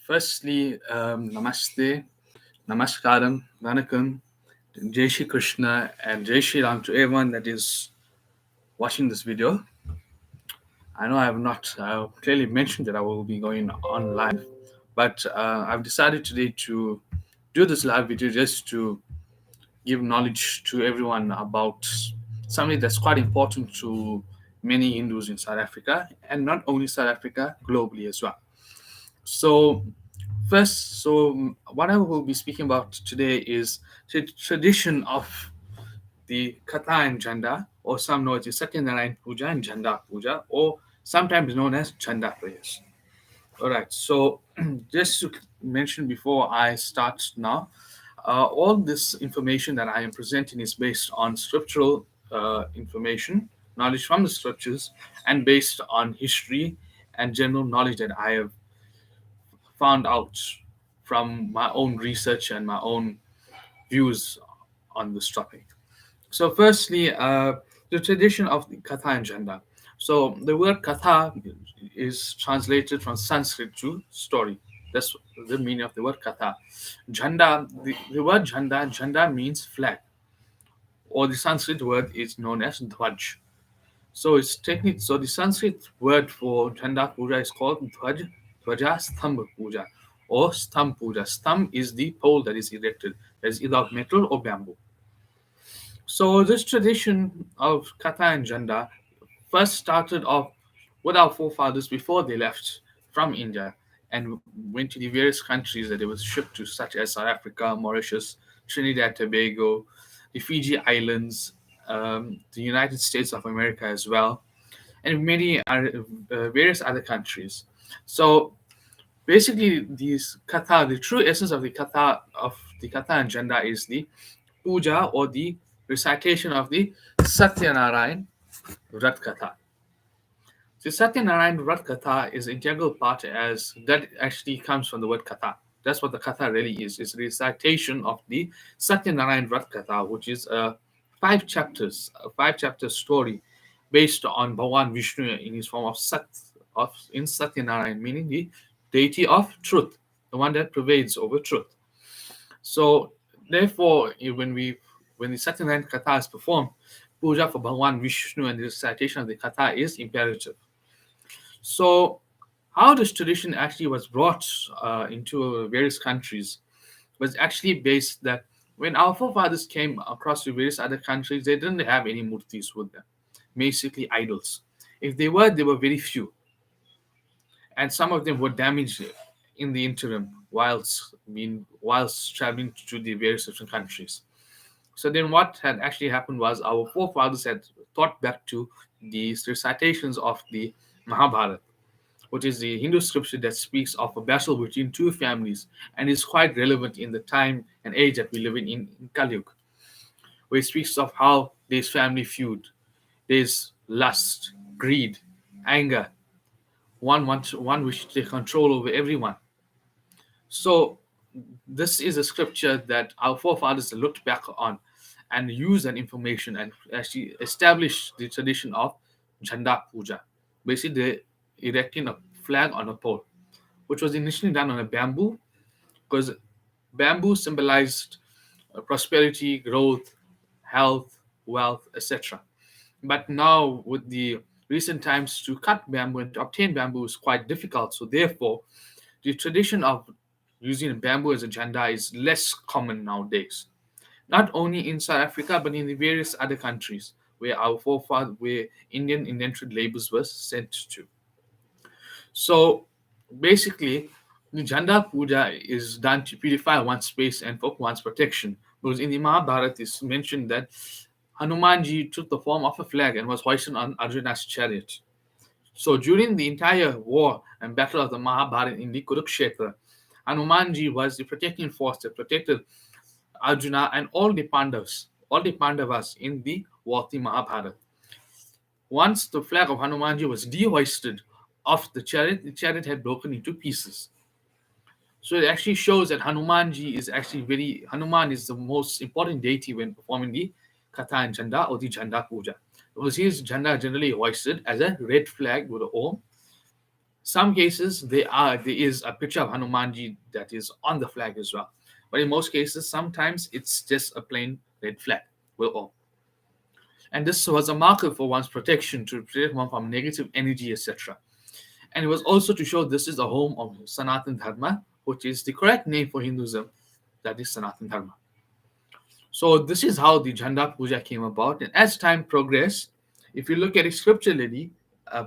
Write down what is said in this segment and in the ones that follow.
Firstly, Namaste, Namaskaram, Vanakkam, Jai Shri Krishna, and Jai Shri Ram to everyone that is watching this video. I know I have not clearly mentioned that I will be going on live, but I've decided today to do this live video just to give knowledge to everyone about something that's quite important to many Hindus in South Africa, and not only South Africa, globally as well. So, first, what I will be speaking about today is the tradition of the Katha and Jhunda, or some know it as Satyanarayan Puja and Jhunda Puja, or sometimes known as Jhunda prayers. All right, so just to mention before I start now, all this information that I am presenting is based on scriptural information, knowledge from the scriptures, and based on history and general knowledge that I have found out from my own research and my own views on this topic. So, firstly, the tradition of the Katha and Jhunda. So, the word Katha is translated from Sanskrit to story. That's the meaning of the word Katha. Jhunda, the word Jhunda means flag, or the Sanskrit word is known as Dhwaj. So it's technique. So the Sanskrit word for Jhanda Puja is called Dhwaja Stambha Puja or Stamb Puja. Stamb is the pole that is erected, that is either of metal or bamboo. So this tradition of Katha and Jhanda first started off with our forefathers before they left from India and went to the various countries that they was shipped to, such as South Africa, Mauritius, Trinidad and Tobago, the Fiji Islands, the United States of America as well, and many various other countries. So basically, these katha, the true essence of the katha and Jhunda is the puja or the recitation of the Satyanarayan Vrat Katha. The Satyanarayan Vrat Katha is an integral part as that actually comes from the word Katha. That's what the Katha really is. It's a recitation of the Satyanarayan Vrat Katha, which is a five chapter story based on Bhagwan Vishnu in his form of in Satyanarayan, meaning the deity of truth, the one that pervades over truth. So therefore, when the Satyanarayan Katha is performed, puja for Bhagwan Vishnu and the recitation of the Katha is imperative. So, how this tradition actually was brought into various countries was actually based that when our forefathers came across to various other countries, they didn't have any murtis with them, basically idols. If they were very few, and some of them were damaged in the interim whilst traveling to the various different countries. So then what had actually happened was our forefathers had thought back to these recitations of the Mahabharata, which is the Hindu scripture that speaks of a battle between two families and is quite relevant in the time and age that we live in Kali Yuga, where it speaks of how there's family feud, there's lust, greed, anger, one wish to take control over everyone. So this is a scripture that our forefathers looked back on and used that information and actually established the tradition of Jhanda Puja. Basically, they erecting a flag on a pole, which was initially done on a bamboo because bamboo symbolized prosperity, growth, health, wealth, etc. But now, with the recent times, to cut bamboo and to obtain bamboo is quite difficult. So, therefore, the tradition of using bamboo as a jhanda is less common nowadays. Not only in South Africa, but in the various other countries where Indian indentured laborers were sent to. So basically, the Jhanda Puja is done to purify one's space and for one's protection. Because in the Mahabharata, it's mentioned that Hanumanji took the form of a flag and was hoisted on Arjuna's chariot. So during the entire war and battle of the Mahabharata in the Kurukshetra, Hanumanji was the protecting force that protected Arjuna and all the Pandavas in the war of the Mahabharata. Once the flag of Hanumanji was de-hoisted off the chariot had broken into pieces. So it actually shows that Hanuman is the most important deity when performing the Katha and Jhanda or the Jhanda Puja. Because his Jhanda generally hoisted as a red flag with a Om, Some cases there is a picture of Hanumanji that is on the flag as well. But in most cases, sometimes it's just a plain red flag. Will all. And this was a marker for one's protection to protect one from negative energy, etc. And it was also to show this is the home of Sanatan Dharma, which is the correct name for Hinduism, that is Sanatan Dharma. So this is how the Jhanda Puja came about. And as time progressed, if you look at it scripturally,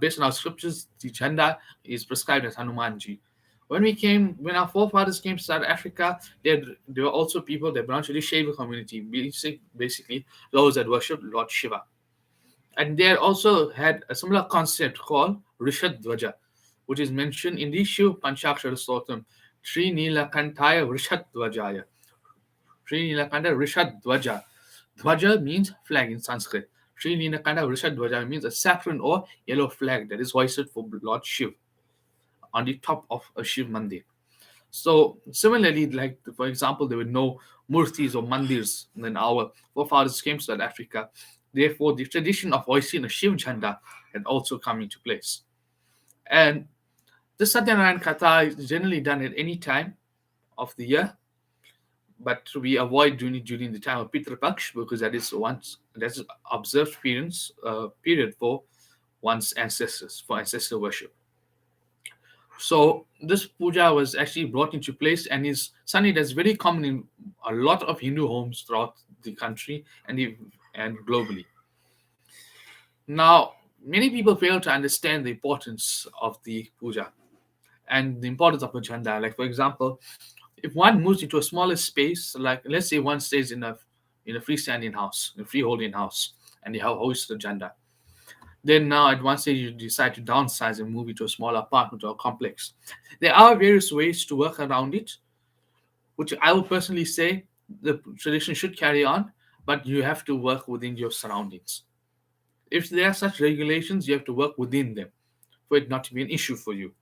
based on our scriptures, the Jhanda is prescribed as Hanumanji. When our forefathers came to South Africa, there were also people that belonged to the Shiva community, basically those that worship Lord Shiva. And they also had a similar concept called Rishad Dvaja, which is mentioned in the Shiv Panchakshara Stotam, Sri Nilakantaya Rishad Dvajaya. Sri Nilakanta Rishad Dvaja. Dvaja means flag in Sanskrit. Sri Nilakanta Rishad Dvaja means a saffron or yellow flag that is hoisted for Lord Shiv on the top of a Shiv Mandir. So similarly, like for example, there were no murtis or mandirs when our forefathers came to South Africa. Therefore, the tradition of hoisting a Shiv Jhanda had also come into place. And the Satyanarayan Katha is generally done at any time of the year, but we avoid doing it during the time of Pitru Paksh because that's observed period for one's ancestors, for ancestor worship. So this puja was actually brought into place and is something that's very common in a lot of Hindu homes throughout the country and globally. Now, many people fail to understand the importance of the puja and the importance of a jhanda. Like for example, if one moves into a smaller space, like let's say one stays in a freestanding house, a freeholding house, and they have host the jhanda. Then now at one stage you decide to downsize and move into a smaller apartment or a complex. There are various ways to work around it, which I would personally say the tradition should carry on, but you have to work within your surroundings. If there are such regulations, you have to work within them for it not to be an issue for you.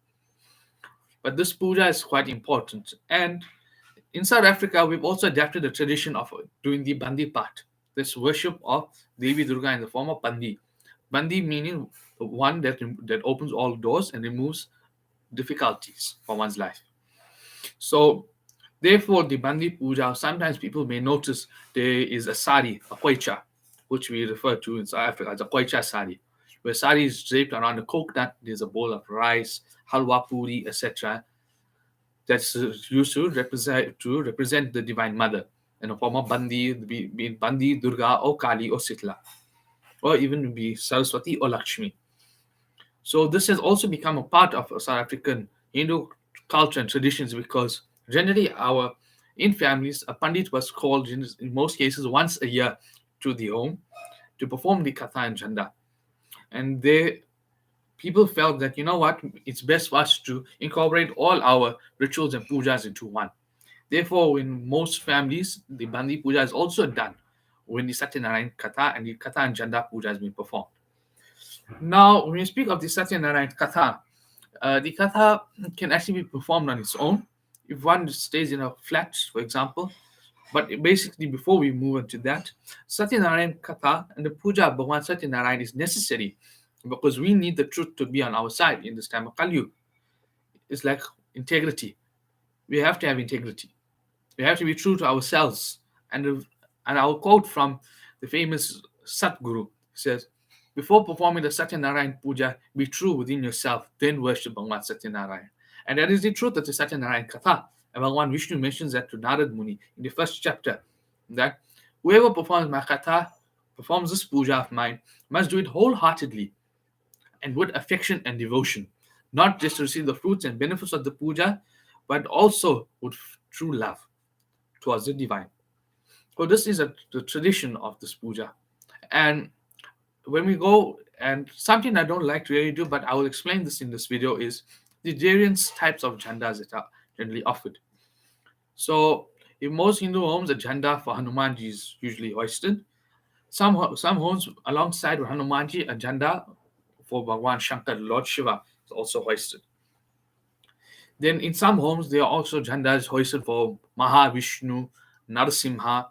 But this puja is quite important. And in South Africa, we've also adapted the tradition of doing the Bandi part, this worship of Devi Durga in the form of Bandi. Bandi meaning the one that opens all doors and removes difficulties for one's life. So, therefore, the Bandi Puja, sometimes people may notice there is a sari, a koicha, which we refer to in South Africa as a koicha sari, where sari is draped around a coconut, there's a bowl of rice, halwa puri, etc. That's used to represent the Divine Mother in the form of Bandi, be it Bandi, Durga, or Kali, or Sitla, or even be Saraswati or Lakshmi. So this has also become a part of South African Hindu culture and traditions because generally in families a pandit was called in most cases once a year to the home to perform the katha and jhanda, and people felt that you know what, it's best for us to incorporate all our rituals and pujas into one. Therefore, in most families, the Bandi Puja is also done when the Satyanarayan Katha and the Katha and Jhanda Puja has been performed. Now, when we speak of the Satyanarayan Katha, the Katha can actually be performed on its own if one stays in a flat, for example. But basically, before we move into that, Satyanarayan Katha and the Puja of Bhagwan Satyanarayan is necessary because we need the truth to be on our side in this time of Kali Yuga. It's like integrity. We have to have integrity. We have to be true to ourselves. And I'll quote from the famous Satguru says, before performing the Satyanarayan Puja, be true within yourself, then worship Bhagwan Satyanarayan. And that is the truth of the Satyanarayan Katha. And Bhagwan Vishnu mentions that to Narad Muni in the first chapter, that whoever performs my Katha, performs this puja of mine, must do it wholeheartedly and with affection and devotion, not just to receive the fruits and benefits of the puja, but also with true love towards the divine. So this is the tradition of this puja. And when we go, and something I don't like to really do, but I will explain this in this video, is the various types of jhandas that are generally offered. So in most Hindu homes, a jhanda for Hanumanji is usually hoisted. Some homes alongside Hanumanji, a jhanda for Bhagwan Shankar, Lord Shiva, is also hoisted. Then in some homes, there are also jhandas hoisted for Mahavishnu, Narasimha,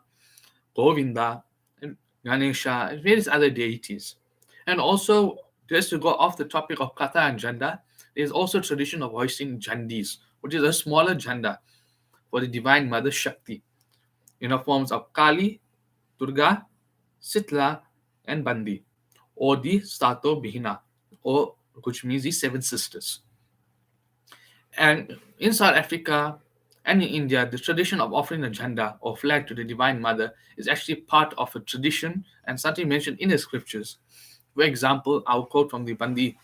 Govinda, and Ganesha, and various other deities. And also, just to go off the topic of Katha and Jhanda, There is also a tradition of hoisting jhandis, which is a smaller jhanda for the divine mother Shakti, in the forms of Kali, Durga, Sitla, and Bandi, or the Sato Bihina, or which means the seven sisters. And in South Africa and in India, the tradition of offering a jhanda or flag to the Divine Mother is actually part of a tradition and something mentioned in the scriptures. For example, I'll quote from the Vindeshwari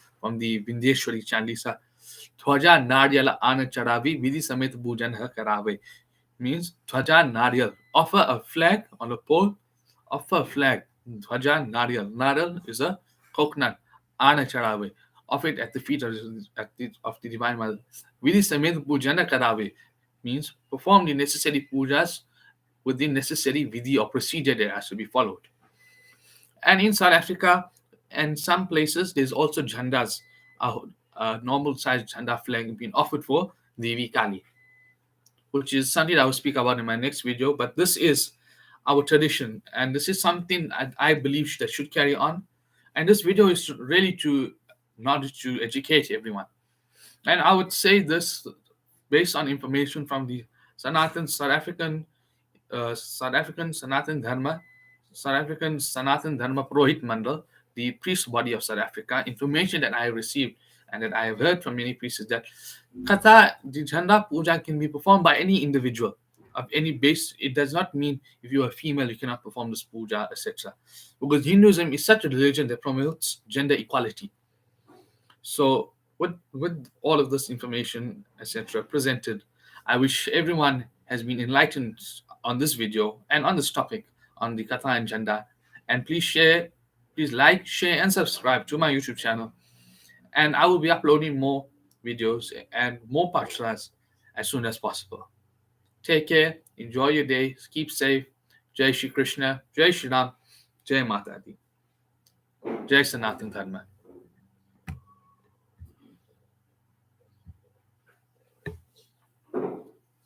Chandisa, Dhwaja Naryala Ana Charavi Vidhi Samet Bhujan Karave, means Dhwaja Naryal. Offer a flag on a pole, offer a flag. Dhwaja Naryal. Naryal is a coconut. Ana Charawe. Offer it at the feet of the Divine Mother. Vidhi Samet Bhujana Karave means perform the necessary pujas with the necessary vidhi or procedure that has to be followed. And in South Africa and some places, there's also jhandas, a normal sized jhanda flag being offered for Devi Kali, which is something I will speak about in my next video. But this is our tradition, and this is something I believe that should carry on. And this video is really to not to educate everyone. And I would say this based on information from the South African Sanatan Dharma Purohit Mandal, the priest body of South Africa. Information that I have received and that I have heard from many priests is that Katha, the Jhanda Puja can be performed by any individual of any base. It does not mean if you are female you cannot perform this puja, etc. Because Hinduism is such a religion that promotes gender equality. So, with all of this information, etc., presented, I wish everyone has been enlightened on this video and on this topic on the Katha and Jhanda. And please like, share, and subscribe to my YouTube channel. And I will be uploading more videos and more pachras as soon as possible. Take care, enjoy your day, keep safe. Jai Shri Krishna, Jai Shri Ram, Jai Mata Di, Jai Sanatan Dharma.